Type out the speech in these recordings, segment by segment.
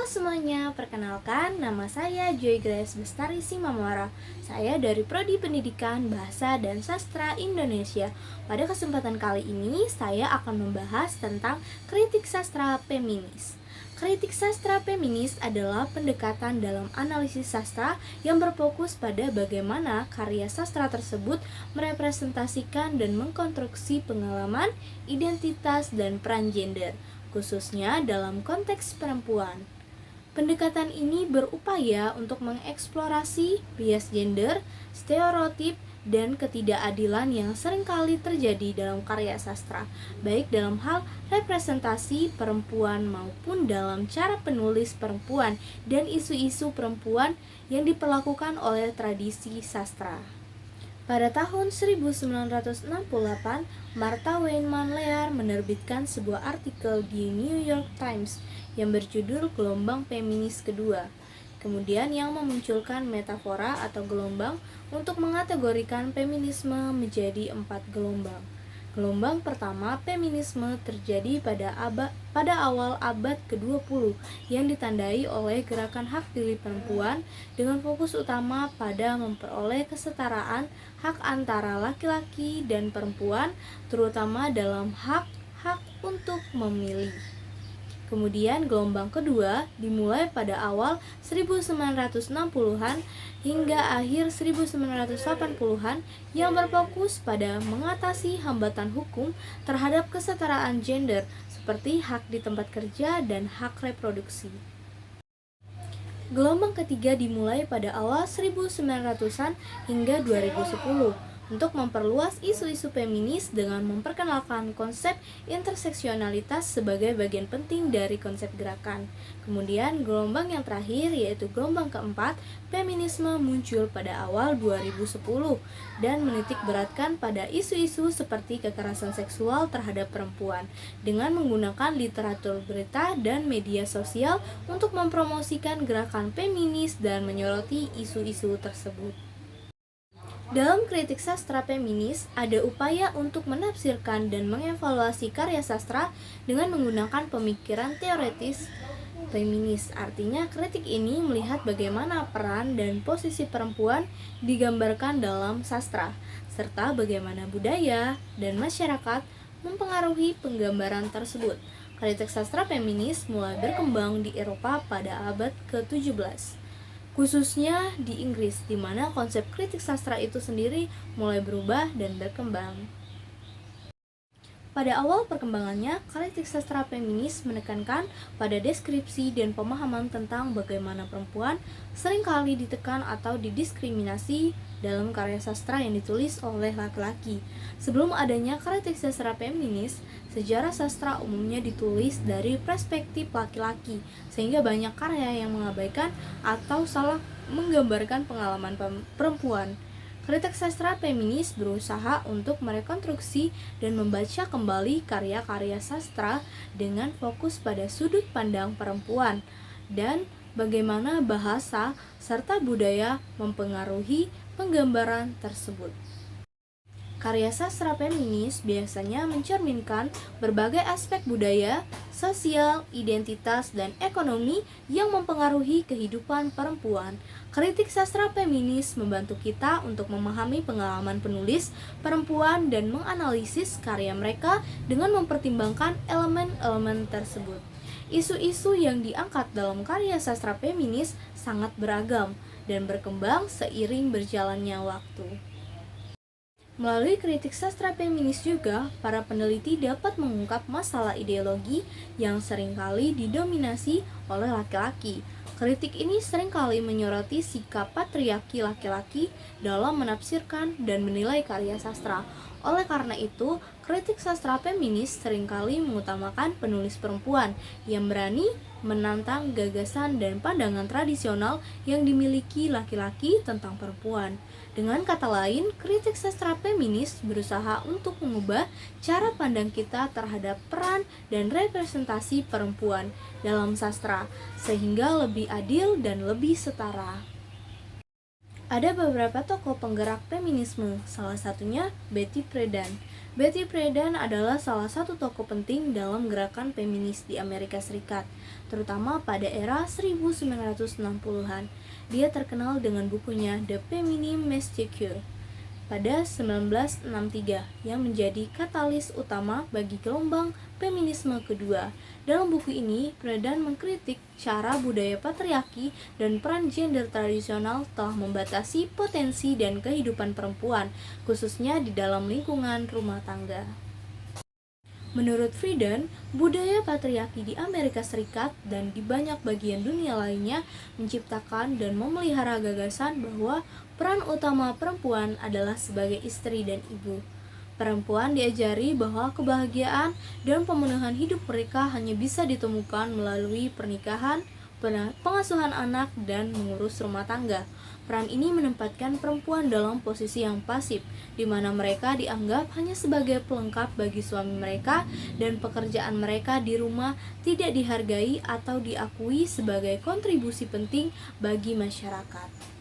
semuanya, perkenalkan nama saya Joy Grace Bestari Simamora. Saya dari Prodi Pendidikan Bahasa dan Sastra Indonesia. Pada kesempatan kali ini, saya akan membahas tentang kritik sastra feminis. Kritik sastra feminis adalah pendekatan dalam analisis sastra yang berfokus pada bagaimana karya sastra tersebut merepresentasikan dan mengkonstruksi pengalaman, identitas, dan peran gender, khususnya dalam konteks perempuan. Pendekatan ini berupaya untuk mengeksplorasi bias gender, stereotip, dan ketidakadilan yang seringkali terjadi dalam karya sastra, baik dalam hal representasi perempuan maupun dalam cara penulis perempuan dan isu-isu perempuan yang diperlakukan oleh tradisi sastra. Pada tahun 1968, Martha Weinman Lear menerbitkan sebuah artikel di New York Times yang berjudul Gelombang Feminis Kedua. Kemudian yang memunculkan metafora atau gelombang untuk mengategorikan feminisme menjadi 4 gelombang. Gelombang pertama feminisme terjadi pada awal abad ke-20 yang ditandai oleh gerakan hak pilih perempuan dengan fokus utama pada memperoleh kesetaraan hak antara laki-laki dan perempuan, terutama dalam hak untuk memilih. Kemudian gelombang kedua dimulai pada awal 1960-an hingga akhir 1980-an yang berfokus pada mengatasi hambatan hukum terhadap kesetaraan gender seperti hak di tempat kerja dan hak reproduksi. Gelombang ketiga dimulai pada awal 1900-an hingga 2010 untuk memperluas isu-isu feminis dengan memperkenalkan konsep interseksionalitas sebagai bagian penting dari konsep gerakan. Kemudian gelombang yang terakhir yaitu gelombang keempat, feminisme muncul pada awal 2010 dan menitik beratkan pada isu-isu seperti kekerasan seksual terhadap perempuan dengan menggunakan literatur berita dan media sosial untuk mempromosikan gerakan feminis dan menyoroti isu-isu tersebut. Dalam kritik sastra feminis, ada upaya untuk menafsirkan dan mengevaluasi karya sastra dengan menggunakan pemikiran teoretis feminis. Artinya, kritik ini melihat bagaimana peran dan posisi perempuan digambarkan dalam sastra, serta bagaimana budaya dan masyarakat mempengaruhi penggambaran tersebut. Kritik sastra feminis mulai berkembang di Eropa pada abad ke-17. Khususnya di Inggris, di mana konsep kritik sastra itu sendiri mulai berubah dan berkembang. Pada awal perkembangannya, kritik sastra feminis menekankan pada deskripsi dan pemahaman tentang bagaimana perempuan seringkali ditekan atau didiskriminasi dalam karya sastra yang ditulis oleh laki-laki. Sebelum adanya kritik sastra feminis, sejarah sastra umumnya ditulis dari perspektif laki-laki, sehingga banyak karya yang mengabaikan atau salah menggambarkan pengalaman perempuan. Kritik sastra feminis berusaha untuk merekonstruksi dan membaca kembali karya-karya sastra dengan fokus pada sudut pandang perempuan dan bagaimana bahasa serta budaya mempengaruhi penggambaran tersebut. Karya sastra feminis biasanya mencerminkan berbagai aspek budaya, sosial, identitas, dan ekonomi yang mempengaruhi kehidupan perempuan. Kritik sastra feminis membantu kita untuk memahami pengalaman penulis perempuan dan menganalisis karya mereka dengan mempertimbangkan elemen-elemen tersebut. Isu-isu yang diangkat dalam karya sastra feminis sangat beragam dan berkembang seiring berjalannya waktu. Melalui kritik sastra feminis juga, para peneliti dapat mengungkap masalah ideologi yang seringkali didominasi oleh laki-laki. Kritik ini seringkali menyoroti sikap patriarki laki-laki dalam menafsirkan dan menilai karya sastra. Oleh karena itu, kritik sastra feminis seringkali mengutamakan penulis perempuan yang berani menantang gagasan dan pandangan tradisional yang dimiliki laki-laki tentang perempuan. Dengan kata lain, kritik sastra feminis berusaha untuk mengubah cara pandang kita terhadap peran dan representasi perempuan dalam sastra, sehingga lebih adil dan lebih setara. Ada beberapa tokoh penggerak feminisme, salah satunya Betty Friedan. Betty Friedan adalah salah satu tokoh penting dalam gerakan feminis di Amerika Serikat, terutama pada era 1960-an. Dia terkenal dengan bukunya The Feminine Massacre pada 1963 yang menjadi katalis utama bagi gelombang feminisme kedua. Dalam buku ini, Friedan mengkritik cara budaya patriarki dan peran gender tradisional telah membatasi potensi dan kehidupan perempuan, khususnya di dalam lingkungan rumah tangga. Menurut Friedan, budaya patriarki di Amerika Serikat dan di banyak bagian dunia lainnya menciptakan dan memelihara gagasan bahwa peran utama perempuan adalah sebagai istri dan ibu. Perempuan diajari bahwa kebahagiaan dan pemenuhan hidup mereka hanya bisa ditemukan melalui pernikahan, pengasuhan anak, dan mengurus rumah tangga. Peran ini menempatkan perempuan dalam posisi yang pasif, di mana mereka dianggap hanya sebagai pelengkap bagi suami mereka dan pekerjaan mereka di rumah tidak dihargai atau diakui sebagai kontribusi penting bagi masyarakat.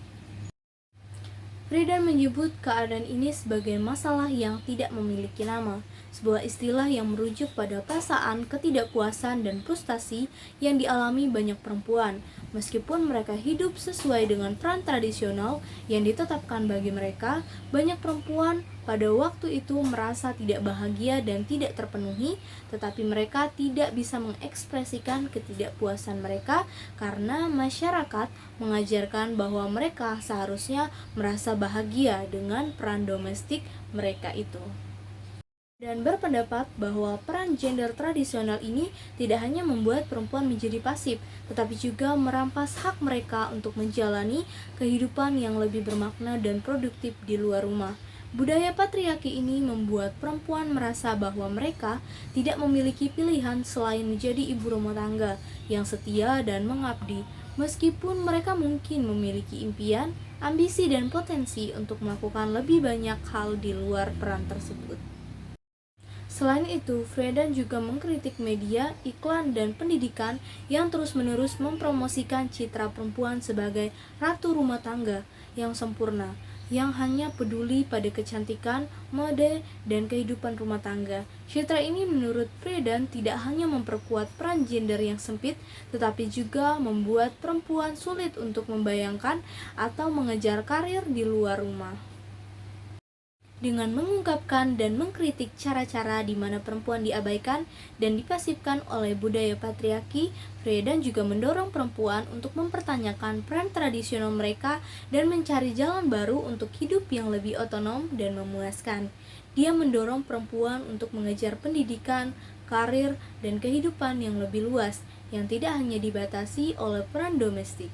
Friedan menyebut keadaan ini sebagai masalah yang tidak memiliki nama, sebuah istilah yang merujuk pada perasaan ketidakpuasan dan frustasi yang dialami banyak perempuan, meskipun mereka hidup sesuai dengan peran tradisional yang ditetapkan bagi mereka. Banyak perempuan pada waktu itu merasa tidak bahagia dan tidak terpenuhi, tetapi mereka tidak bisa mengekspresikan ketidakpuasan mereka karena masyarakat mengajarkan bahwa mereka seharusnya merasa bahagia dengan peran domestik mereka itu. Dan berpendapat bahwa peran gender tradisional ini tidak hanya membuat perempuan menjadi pasif, tetapi juga merampas hak mereka untuk menjalani kehidupan yang lebih bermakna dan produktif di luar rumah. Budaya patriarki ini membuat perempuan merasa bahwa mereka tidak memiliki pilihan selain menjadi ibu rumah tangga yang setia dan mengabdi, meskipun mereka mungkin memiliki impian, ambisi, dan potensi untuk melakukan lebih banyak hal di luar peran tersebut. Selain itu, Friedan juga mengkritik media, iklan, dan pendidikan yang terus-menerus mempromosikan citra perempuan sebagai ratu rumah tangga yang sempurna, yang hanya peduli pada kecantikan, mode, dan kehidupan rumah tangga. Citra ini menurut Friedan tidak hanya memperkuat peran gender yang sempit, tetapi juga membuat perempuan sulit untuk membayangkan atau mengejar karir di luar rumah. Dengan mengungkapkan dan mengkritik cara-cara di mana perempuan diabaikan dan dipasifkan oleh budaya patriarki, Friedan juga mendorong perempuan untuk mempertanyakan peran tradisional mereka dan mencari jalan baru untuk hidup yang lebih otonom dan memuaskan. Dia mendorong perempuan untuk mengejar pendidikan, karir, dan kehidupan yang lebih luas, yang tidak hanya dibatasi oleh peran domestik.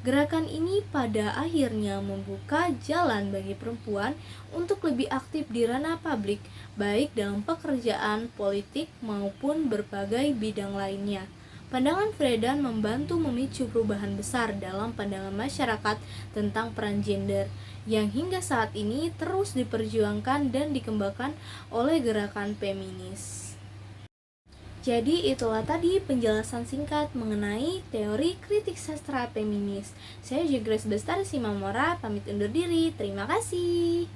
Gerakan ini pada akhirnya membuka jalan bagi perempuan untuk lebih aktif di ranah publik, baik dalam pekerjaan, politik, maupun berbagai bidang lainnya. Pandangan Friedan membantu memicu perubahan besar dalam pandangan masyarakat tentang peran gender, yang hingga saat ini terus diperjuangkan dan dikembangkan oleh gerakan feminis. Jadi itulah tadi penjelasan singkat mengenai teori kritik sastra feminis. Saya juga Grace Bestari Simamora, pamit undur diri. Terima kasih.